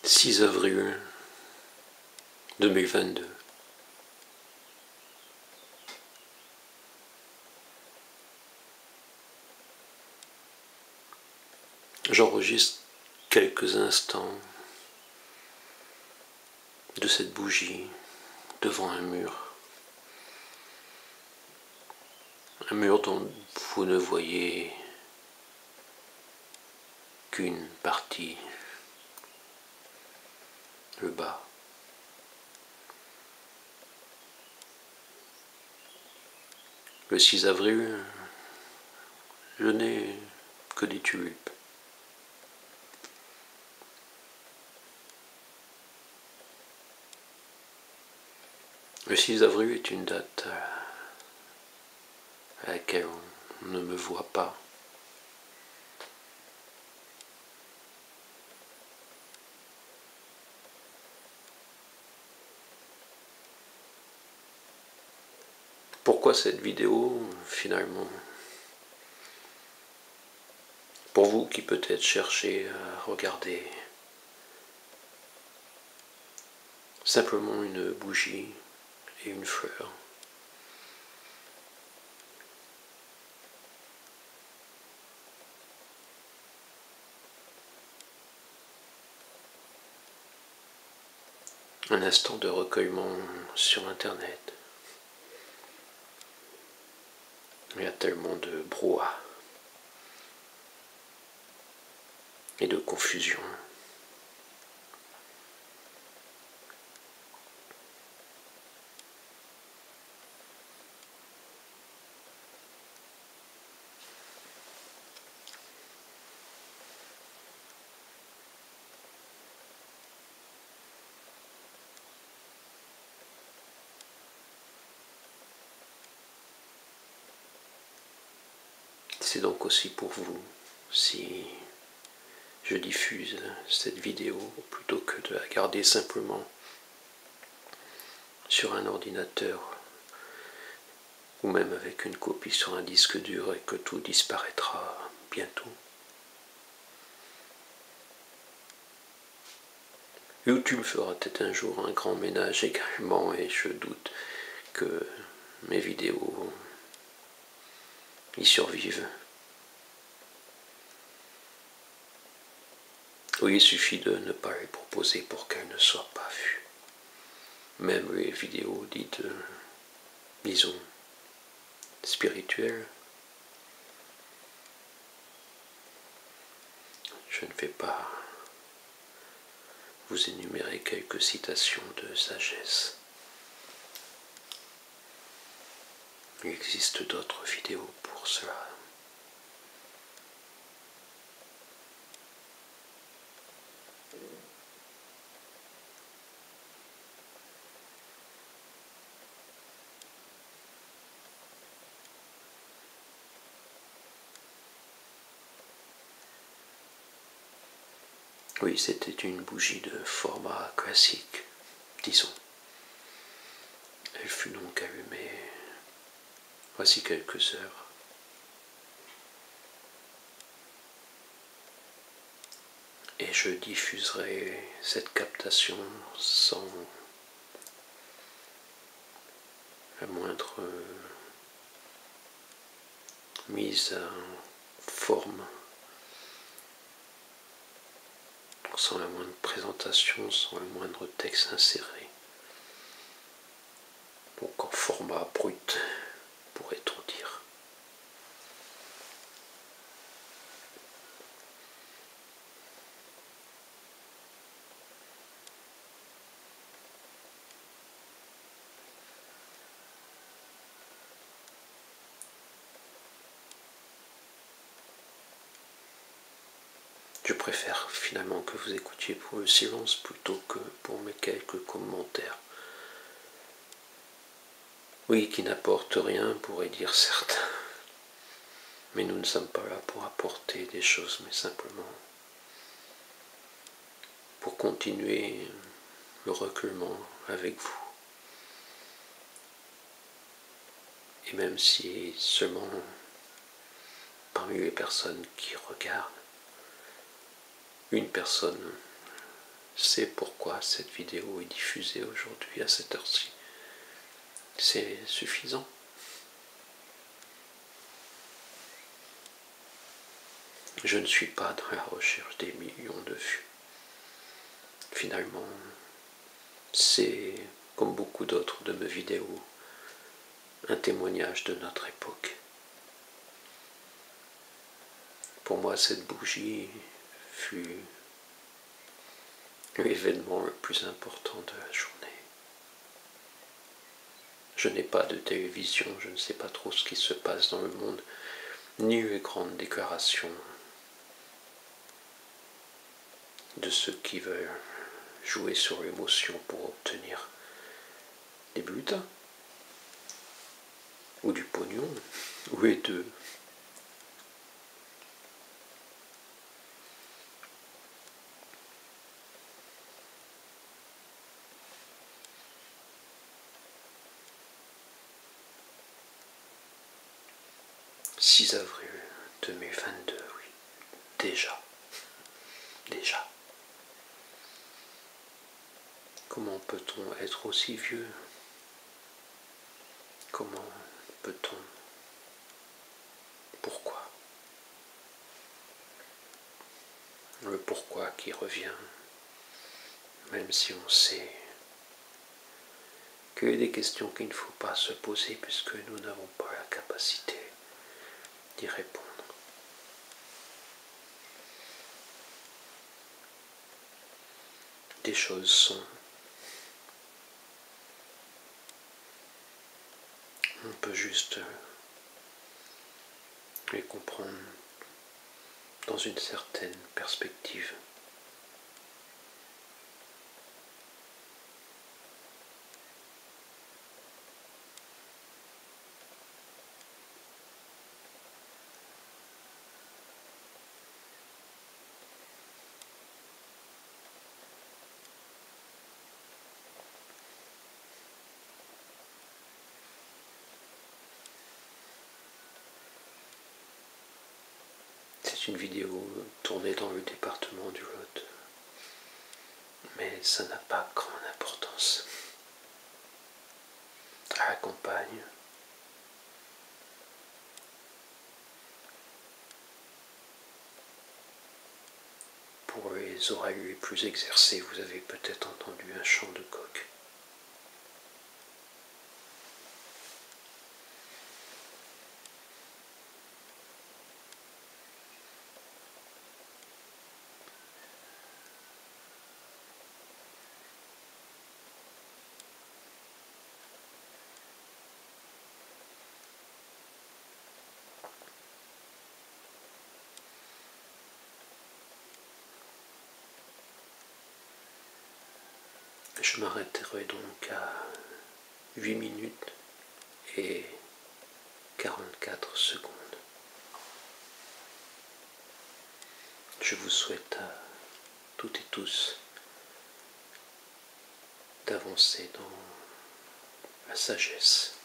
6 avril 2022. J'enregistre quelques instants de cette bougie devant un mur dont vous ne voyez qu'une partie, le bas. Le 6 avril, je n'ai que des tulipes. Le 6 avril est une date à laquelle on ne me voit pas. Pourquoi cette vidéo, finalement? Pour vous qui peut-être cherchez à regarder simplement une bougie et une fleur. Un instant de recueillement sur Internet. Il y a tellement de brouhaha et de confusion. C'est donc aussi pour vous si je diffuse cette vidéo plutôt que de la garder simplement sur un ordinateur ou même avec une copie sur un disque dur et que tout disparaîtra bientôt. YouTube fera peut-être un jour un grand ménage également et je doute que mes vidéos y survivent. Oui, il suffit de ne pas les proposer pour qu'elles ne soient pas vues. Même les vidéos dites, disons, spirituelles. Je ne vais pas vous énumérer quelques citations de sagesse. Il existe d'autres vidéos pour cela. Oui, c'était une bougie de format classique, disons. Elle fut donc allumée voici quelques heures. Et je diffuserai cette captation sans la moindre mise en forme, sans la moindre présentation, sans le moindre texte inséré. Donc en format brut, pourrait-on dire. Je préfère finalement que vous écoutiez pour le silence plutôt que pour mes quelques commentaires. Oui, qui n'apportent rien, pourrait dire certains. Mais nous ne sommes pas là pour apporter des choses, mais simplement pour continuer le recueillement avec vous. Et même si seulement parmi les personnes qui regardent, une personne c'est pourquoi cette vidéo est diffusée aujourd'hui à cette heure-ci. C'est suffisant. Je ne suis pas dans la recherche des millions de vues. Finalement, c'est, comme beaucoup d'autres de mes vidéos, un témoignage de notre époque. Pour moi, cette bougie fut l'événement le plus important de la journée. Je n'ai pas de télévision, je ne sais pas trop ce qui se passe dans le monde, ni les grandes déclarations de ceux qui veulent jouer sur l'émotion pour obtenir des bulletins, ou du pognon, ou les deux. « 6 avril 2022, oui. Déjà. Comment peut-on être aussi vieux? Comment peut-on? Pourquoi? Le pourquoi qui revient, même si on sait qu'il y a des questions qu'il ne faut pas se poser puisque nous n'avons pas la capacité d'y répondre. Des choses sont. On peut juste les comprendre dans une certaine perspective. C'est une vidéo tournée dans le département du Lot, mais ça n'a pas grande importance. À la campagne, pour les oreilles les plus exercées, vous avez peut-être entendu un chant de coq. Je m'arrêterai donc à 8 minutes et 44 secondes. Je vous souhaite à toutes et tous d'avancer dans la sagesse.